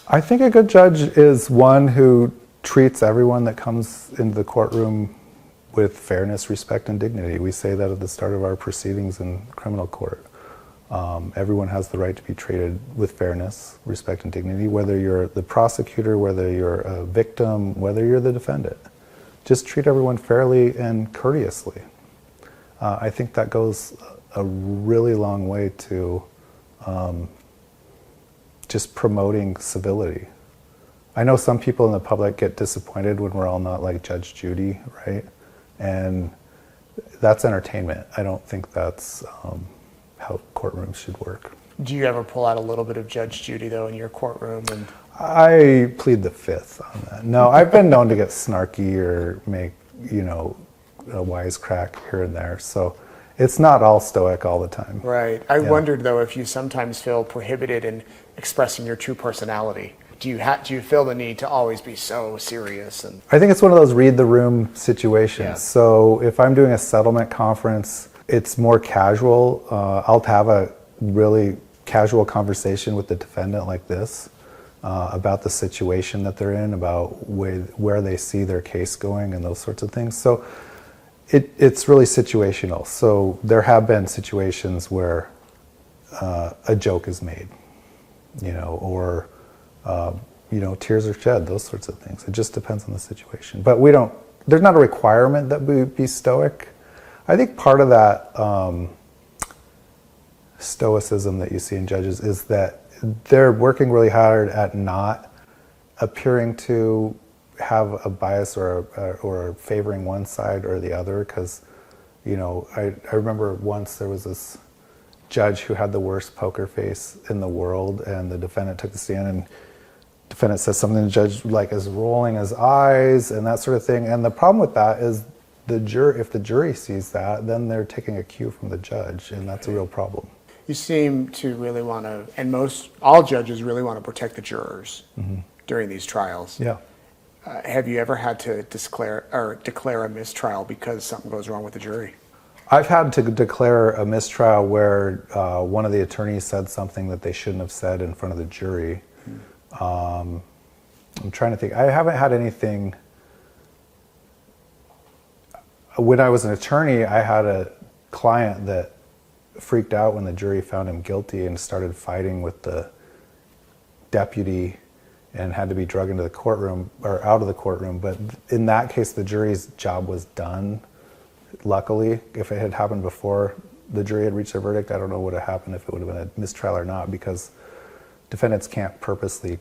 Speaker 2: I think a good judge is one who treats everyone that comes into the courtroom with fairness, respect, and dignity. We say that at the start of our proceedings in criminal court. Everyone has the right to be treated with fairness, respect, and dignity, whether you're the prosecutor, whether you're a victim, whether you're the defendant. Just treat everyone fairly and courteously. I think that goes a really long way to just promoting civility. I know some people in the public get disappointed when we're all not like Judge Judy, right? And that's entertainment. I don't think that's how courtrooms should work.
Speaker 1: Do you ever pull out a little bit of Judge Judy, though, in your courtroom? And
Speaker 2: I plead the fifth on that. No, I've been known to get snarky or make, a wisecrack here and there. So it's not all stoic all the time.
Speaker 1: Right. I wondered, though, if you sometimes feel prohibited in expressing your true personality. Do you feel the need to always be so serious? And
Speaker 2: I think it's one of those read the room situations.
Speaker 1: Yeah.
Speaker 2: So if I'm doing a settlement conference, it's more casual. I'll have a really casual conversation with the defendant like this about the situation that they're in, about where they see their case going and those sorts of things. So it's really situational. So there have been situations where a joke is made, or tears are shed, those sorts of things. It just depends on the situation. But there's not a requirement that we be stoic. I think part of that stoicism that you see in judges is that they're working really hard at not appearing to have a bias or favoring one side or the other. Because, I remember once there was this judge who had the worst poker face in the world, and the defendant took the stand, and defendant says something, the judge is rolling his eyes and that sort of thing. And the problem with that is if the jury sees that, then they're taking a cue from the judge, and that's a real problem.
Speaker 1: you seem to really want to, and all judges really want to protect the jurors during these trials.
Speaker 2: Yeah.
Speaker 1: Have you ever had to declare a mistrial because something goes wrong with the jury?
Speaker 2: I've had to declare a mistrial where one of the attorneys said something that they shouldn't have said in front of the jury. I'm trying to think. I haven't had anything. When I was an attorney, I had a client that freaked out when the jury found him guilty and started fighting with the deputy and had to be drugged into the courtroom or out of the courtroom. But in that case, the jury's job was done. Luckily, if it had happened before the jury had reached their verdict, I don't know what would have happened, if it would have been a mistrial or not, because defendants can't purposely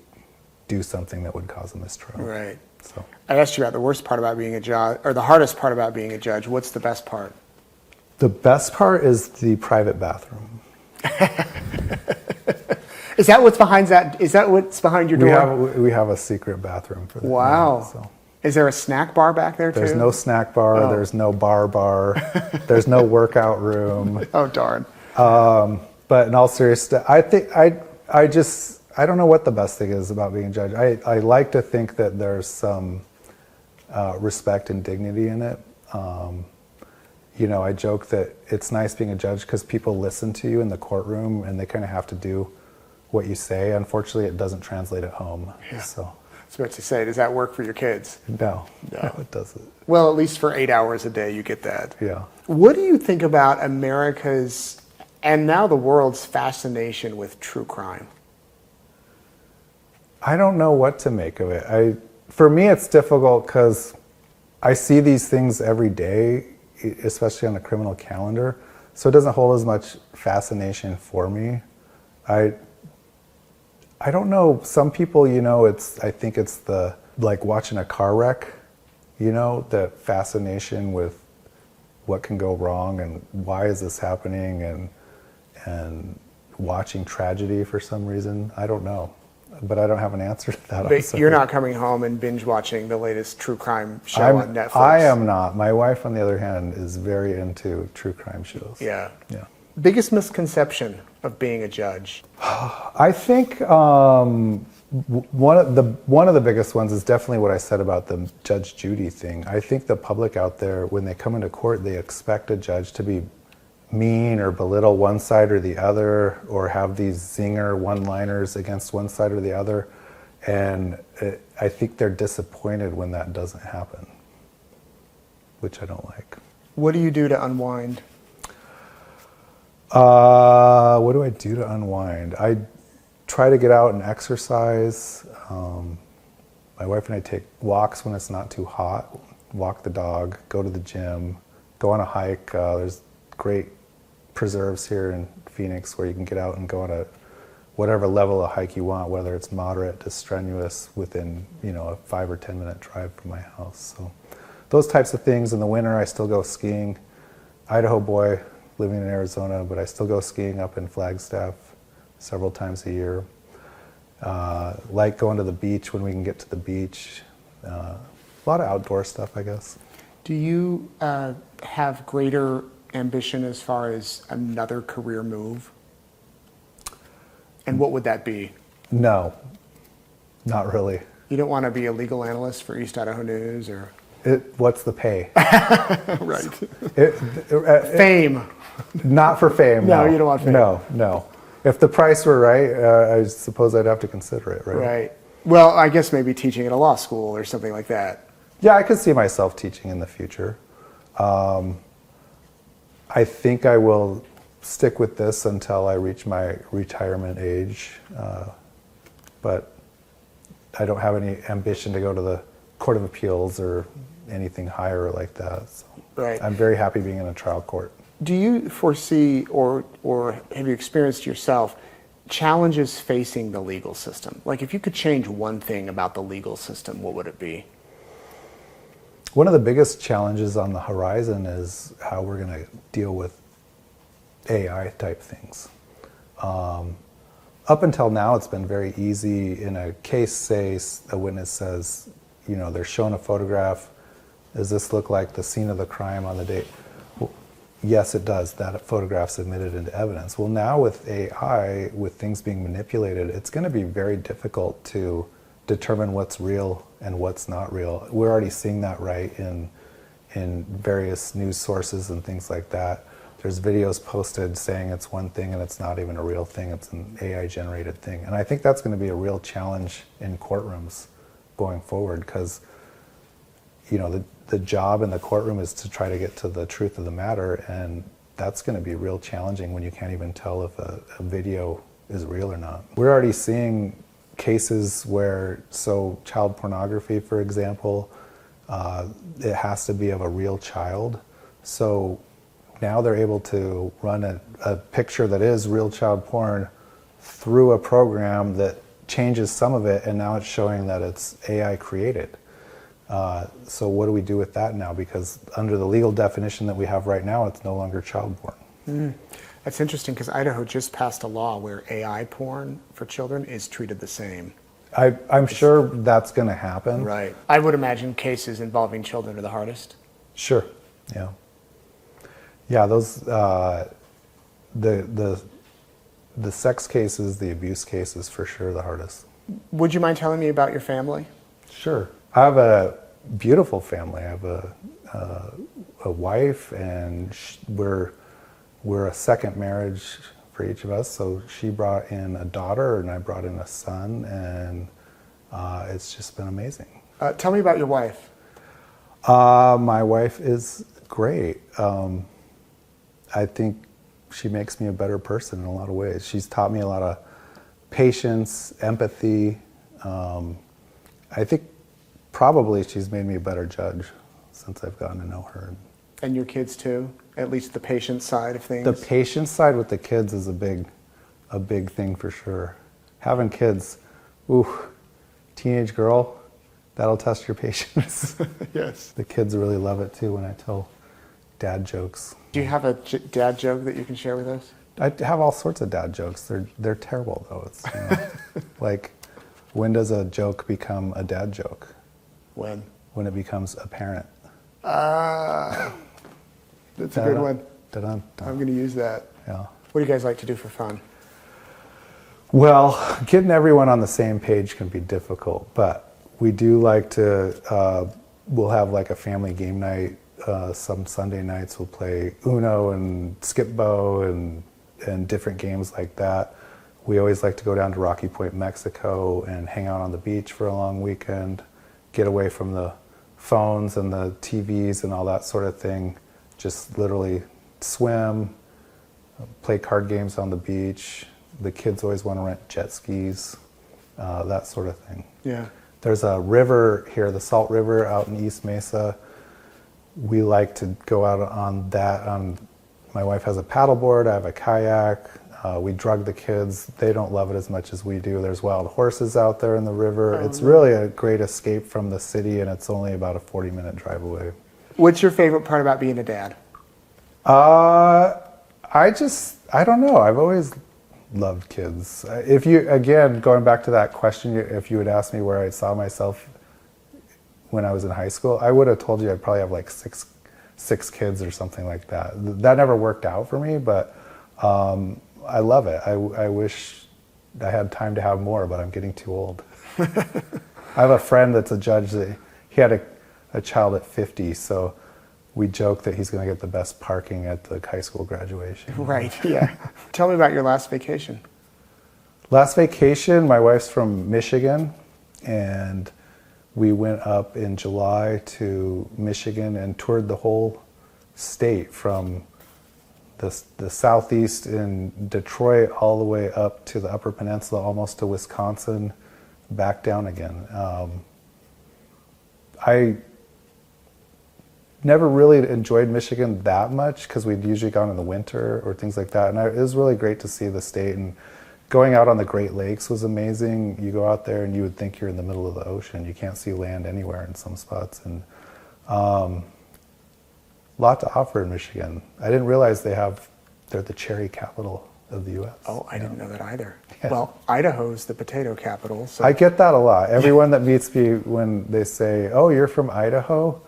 Speaker 2: do something that would cause a mistrial.
Speaker 1: Right.
Speaker 2: So
Speaker 1: I asked you about the worst part about being a judge, or the hardest part about being a judge. What's the best part?
Speaker 2: the best part is the private bathroom.
Speaker 1: Is that what's behind that? Is that what's behind your door?
Speaker 2: We have a secret bathroom for that.
Speaker 1: Wow.
Speaker 2: So.
Speaker 1: Is there a snack bar back there too?
Speaker 2: There's no snack bar.
Speaker 1: Oh.
Speaker 2: There's no bar. There's no workout room.
Speaker 1: Oh darn.
Speaker 2: But in all seriousness, I think I don't know what the best thing is about being a judge. I like to think that there's some respect and dignity in it. I joke that it's nice being a judge because people listen to you in the courtroom and they kind of have to do what you say. Unfortunately, it doesn't translate at home.
Speaker 1: Yeah.
Speaker 2: So.
Speaker 1: I was about to say, does that work for your kids?
Speaker 2: No, it doesn't.
Speaker 1: Well, at least for 8 hours a day, you get that.
Speaker 2: Yeah.
Speaker 1: What do you think about America's, and now the world's, fascination with true crime?
Speaker 2: I don't know what to make of it. For me, it's difficult because I see these things every day, especially on the criminal calendar. So it doesn't hold as much fascination for me. I don't know. Some people, I think it's like watching a car wreck, the fascination with what can go wrong and why is this happening and watching tragedy for some reason. I don't know. But I don't have an answer to that.
Speaker 1: But you're not coming home and binge watching the latest true crime show on Netflix.
Speaker 2: I am not. My wife, on the other hand, is very into true crime shows.
Speaker 1: Yeah.
Speaker 2: Yeah.
Speaker 1: Biggest misconception of being a judge?
Speaker 2: I think one of the biggest ones is definitely what I said about the Judge Judy thing. I think the public out there, when they come into court, they expect a judge to be mean or belittle one side or the other, or have these zinger one-liners against one side or the other. And I think they're disappointed when that doesn't happen, which I don't like.
Speaker 1: What do you do to unwind?
Speaker 2: What do I do to unwind? I try to get out and exercise. My wife and I take walks when it's not too hot, walk the dog, go to the gym, go on a hike. There's great preserves here in Phoenix where you can get out and go on whatever level of hike you want, whether it's moderate to strenuous, within a 5 or 10 minute drive from my house. So those types of things. In the winter, I still go skiing. Idaho boy, living in Arizona, but I still go skiing up in Flagstaff several times a year. Like going to the beach when we can get to the beach. A lot of outdoor stuff, I guess.
Speaker 1: Do you have greater ambition as far as another career move? And what would that be?
Speaker 2: No, not really.
Speaker 1: You don't want to be a legal analyst for East Idaho News or?
Speaker 2: What's the pay?
Speaker 1: Right. Fame.
Speaker 2: Not for fame.
Speaker 1: No, you don't want fame.
Speaker 2: No. If the price were right, I suppose I'd have to consider it, right?
Speaker 1: Right. Well, I guess maybe teaching at a law school or something like that.
Speaker 2: Yeah, I could see myself teaching in the future. I think I will stick with this until I reach my retirement age, but I don't have any ambition to go to the Court of Appeals or anything higher like that. So
Speaker 1: Right.
Speaker 2: I'm very happy being in a trial court.
Speaker 1: Do you foresee or have you experienced yourself challenges facing the legal system? Like if you could change one thing about the legal system, what would it be?
Speaker 2: One of the biggest challenges on the horizon is how we're going to deal with AI type things. Up until now, it's been very easy. In a case, say a witness says, they're shown a photograph. Does this look like the scene of the crime on the date? Well, yes, it does. That photograph's admitted into evidence. Well, now with AI, with things being manipulated, it's going to be very difficult to determine what's real and what's not real. We're already seeing that in various news sources and things like that. There's videos posted saying it's one thing and it's not even a real thing, it's an AI generated thing. And I think that's going to be a real challenge in courtrooms going forward, because the job in the courtroom is to try to get to the truth of the matter, and that's going to be real challenging when you can't even tell if a video is real or not. We're already seeing cases where, so child pornography, for example, it has to be of a real child. So now they're able to run a picture that is real child porn through a program that changes some of it, and now it's showing that it's AI created. So what do we do with that now? Because under the legal definition that we have right now, it's no longer child porn.
Speaker 1: That's interesting, because Idaho just passed a law where AI porn for children is treated the same.
Speaker 2: I'm sure that's going to happen.
Speaker 1: Right. I would imagine cases involving children are the hardest.
Speaker 2: Sure. Yeah. Yeah. Those the sex cases, the abuse cases, for sure the hardest.
Speaker 1: Would you mind telling me about your family?
Speaker 2: Sure. I have a beautiful family. I have a wife, and we're a second marriage for each of us. So she brought in a daughter, and I brought in a son, and it's just been amazing.
Speaker 1: Tell me about your wife.
Speaker 2: My wife is great. I think she makes me a better person in a lot of ways. She's taught me a lot of patience, empathy. I think probably she's made me a better judge since I've gotten to know her.
Speaker 1: And your kids too? At least the patient side of things?
Speaker 2: The patient side with the kids is a big thing for sure. Having kids, teenage girl, that'll test your patience.
Speaker 1: Yes.
Speaker 2: The kids really love it too when I tell dad jokes.
Speaker 1: Do you have a dad joke that you can share with us?
Speaker 2: I have all sorts of dad jokes. They're terrible though. It's like, when does a joke become a dad joke?
Speaker 1: When?
Speaker 2: When it becomes apparent.
Speaker 1: That's a good one.
Speaker 2: Da-dun.
Speaker 1: I'm going to use that.
Speaker 2: Yeah.
Speaker 1: What do you guys like to do for fun?
Speaker 2: Well, getting everyone on the same page can be difficult, but we do like to, we'll have like a family game night. Some Sunday nights we'll play Uno and Skip-Bo and different games like that. We always like to go down to Rocky Point, Mexico, and hang out on the beach for a long weekend, get away from the phones and the TVs and all that sort of thing. Just literally swim, play card games on the beach. The kids always want to rent jet skis, that sort of thing.
Speaker 1: Yeah.
Speaker 2: There's a river here, the Salt River out in East Mesa. We like to go out on that. My wife has a paddleboard, I have a kayak. We drug the kids. They don't love it as much as we do. There's wild horses out there in the river. It's really a great escape from the city, and it's only about a 40-minute drive away.
Speaker 1: What's your favorite part about being a dad?
Speaker 2: I don't know. I've always loved kids. Again, going back to that question, if you had asked me where I saw myself when I was in high school, I would have told you I'd probably have like six kids or something like that. That never worked out for me, but I love it. I wish I had time to have more, but I'm getting too old. I have a friend that's a judge that he had a child at 50, so we joke that he's going to get the best parking at the high school graduation.
Speaker 1: Right, yeah. Tell me about your last vacation.
Speaker 2: Last vacation, my wife's from Michigan, and we went up in July to Michigan and toured the whole state from the southeast in Detroit all the way up to the Upper Peninsula, almost to Wisconsin, back down again. I never really enjoyed Michigan that much because we'd usually gone in the winter or things like that. And it was really great to see the state, and going out on the Great Lakes was amazing. You go out there and you would think you're in the middle of the ocean. You can't see land anywhere in some spots. And a lot to offer in Michigan. I didn't realize they're the cherry capital of the U.S.
Speaker 1: Oh, I didn't know that either. Yeah. Well, Idaho's the potato capital. So.
Speaker 2: I get that a lot. Everyone that meets me, when they say, "Oh, you're from Idaho,"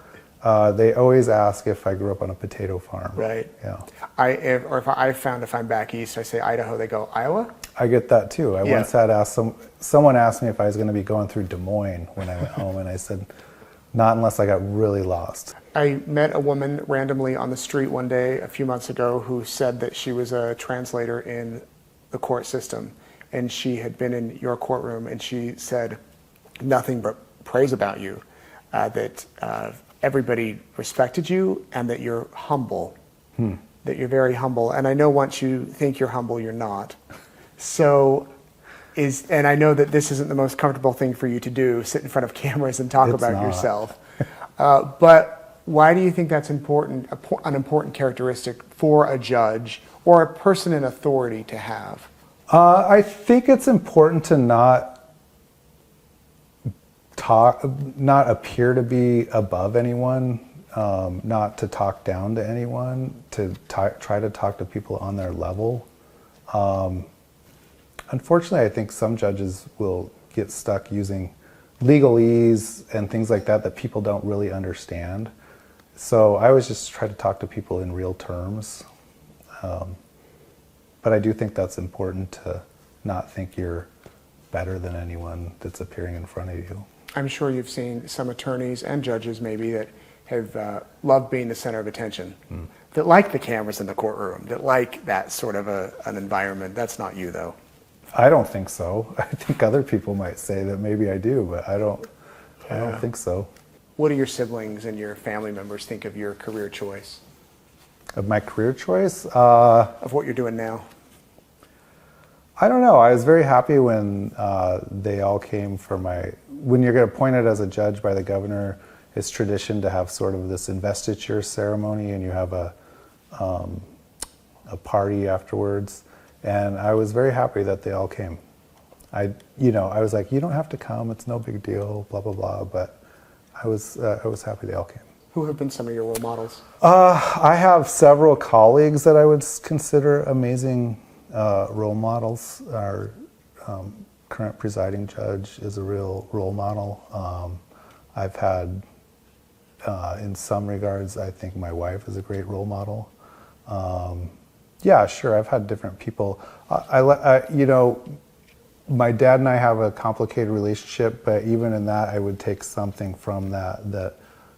Speaker 2: they always ask if I grew up on a potato farm.
Speaker 1: Right.
Speaker 2: Yeah.
Speaker 1: If I'm back east, I say Idaho, they go, Iowa?
Speaker 2: I get that too. I once had asked someone asked me if I was going to be going through Des Moines when I went home, and I said, not unless I got really lost.
Speaker 1: I met a woman randomly on the street one day a few months ago who said that she was a translator in the court system, and she had been in your courtroom, and she said nothing but praise about you, that everybody respected you and that you're humble, that you're very humble. And I know once you think you're humble, you're not. So and I know that this isn't the most comfortable thing for you to do, sit in front of cameras and talk about yourself. But why do you think that's important, an important characteristic for a judge or a person in authority to have?
Speaker 2: I think it's important to not appear to be above anyone, not to talk down to anyone, to try to talk to people on their level. Unfortunately, I think some judges will get stuck using legalese and things like that people don't really understand. So I always just try to talk to people in real terms. But I do think that's important to not think you're better than anyone that's appearing in front of you.
Speaker 1: I'm sure you've seen some attorneys and judges maybe that have loved being the center of attention, that like the cameras in the courtroom, that like that sort of an environment. That's not you, though.
Speaker 2: I don't think so. I think other people might say that maybe I do, but I don't think so.
Speaker 1: What do your siblings and your family members think of your career choice?
Speaker 2: Of my career choice?
Speaker 1: Of what you're doing now?
Speaker 2: I don't know. I was very happy when they all came for when you're appointed as a judge by the governor, it's tradition to have sort of this investiture ceremony, and you have a party afterwards. And I was very happy that they all came. I was like, you don't have to come. It's no big deal, blah, blah, blah. But I was happy they all came.
Speaker 1: Who have been some of your role models?
Speaker 2: I have several colleagues that I would consider amazing role models. Our current presiding judge is a real role model. I've had, in some regards, I think my wife is a great role model. Yeah, sure, I've had different people. My dad and I have a complicated relationship, but even in that, I would take something from that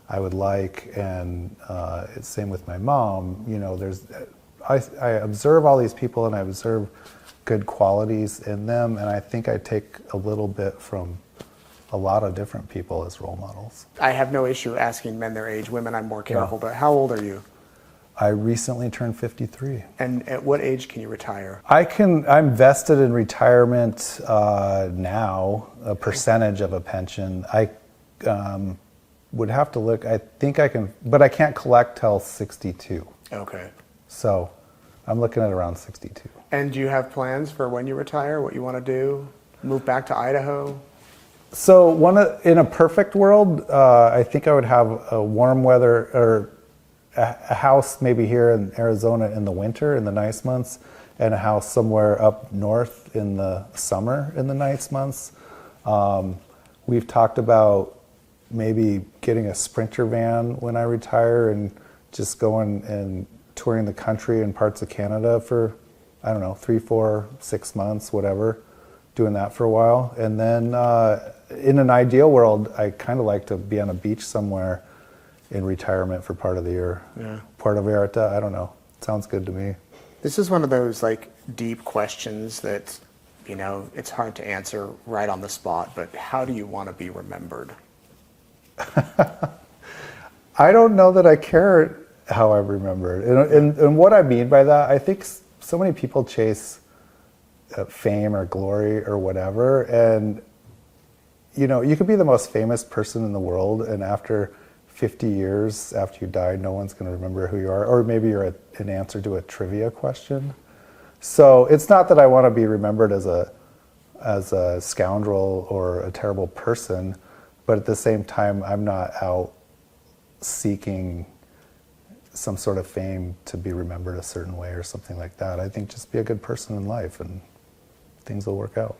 Speaker 2: I would like, and it's same with my mom. I observe all these people, and I observe good qualities in them, and I think I take a little bit from a lot of different people as role models. I
Speaker 1: have no issue asking men their age. Women, I'm more careful, but how old are you?
Speaker 2: I recently turned 53.
Speaker 1: And at what age can you retire?
Speaker 2: I'm vested in retirement now, a percentage of a pension. I would have to look. I think I can, but I can't collect till 62.
Speaker 1: Okay.
Speaker 2: So I'm looking at around 62.
Speaker 1: And do you have plans for when you retire, what you want to do? Move back to Idaho?
Speaker 2: So in a perfect world, I think I would have a warm weather or a house maybe here in Arizona in the winter, in the nice months, and a house somewhere up north in the summer in the nice months. We've talked about maybe getting a Sprinter van when I retire and just going and touring the country and parts of Canada for, 3, 4, 6 months, whatever, doing that for a while. And then in an ideal world, I kind of like to be on a beach somewhere in retirement for part of the year.
Speaker 1: Yeah.
Speaker 2: Puerto Vallarta, I don't know. Sounds good to me.
Speaker 1: This is one of those deep questions that, it's hard to answer right on the spot, but how do you want to be remembered?
Speaker 2: I don't know that I care how I'm remembered. And what I mean by that, I think so many people chase fame or glory or whatever, and you could be the most famous person in the world, and after 50 years after you die, no one's going to remember who you are, or maybe you're an answer to a trivia question. So it's not that I want to be remembered as a scoundrel or a terrible person, but at the same time, I'm not out seeking some sort of fame to be remembered a certain way or something like that. I think just be a good person in life and things will work out.